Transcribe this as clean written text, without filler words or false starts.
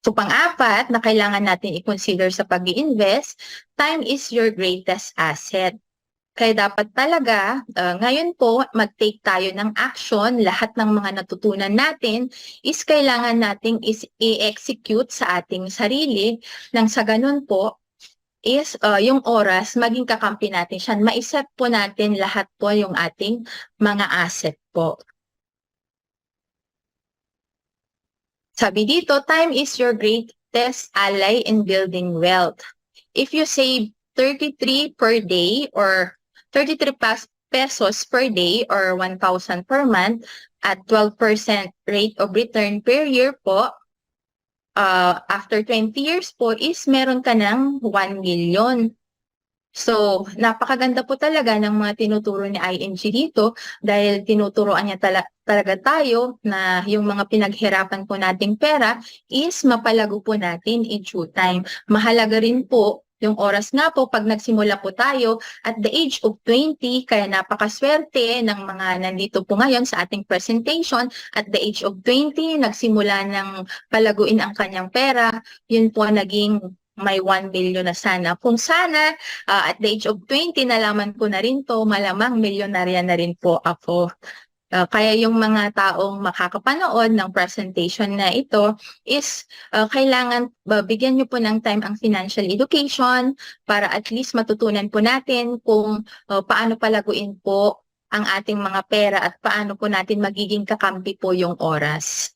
So pang-apat na kailangan natin i-consider sa pag-i-invest, time is your greatest asset. Kaya dapat talaga, ngayon po, mag-take tayo ng action. Lahat ng mga natutunan natin is kailangan nating i-execute sa ating sarili. Nang sa ganun po, is yung oras, maging kakampi natin siya. Ma-set po natin lahat po yung ating mga asset po. Sabi dito, time is your greatest ally in building wealth. If you save 33 per day or 33 pesos per day or 1,000 per month at 12% rate of return per year po, after 20 years po is meron ka ng 1 million. So, napakaganda po talaga ng mga tinuturo ni ING dito dahil tinuturoan niya talaga tayo na yung mga pinaghirapan po nating pera is mapalago po natin in due time. Mahalaga rin po yung oras nga po pag nagsimula po tayo at the age of 20, kaya napakaswerte ng mga nandito po ngayon sa ating presentation. At the age of 20, nagsimula ng palaguin ang kanyang pera. Yun po naging may 1 million na sana. Kung sana, at the age of 20, nalaman ko na rin to, malamang milyonarya na rin po ako. Kaya yung mga taong makakapanood ng presentation na ito is kailangan bigyan nyo po ng time ang financial education para at least matutunan po natin kung paano palaguin po ang ating mga pera at paano po natin magiging kakampi po yung oras.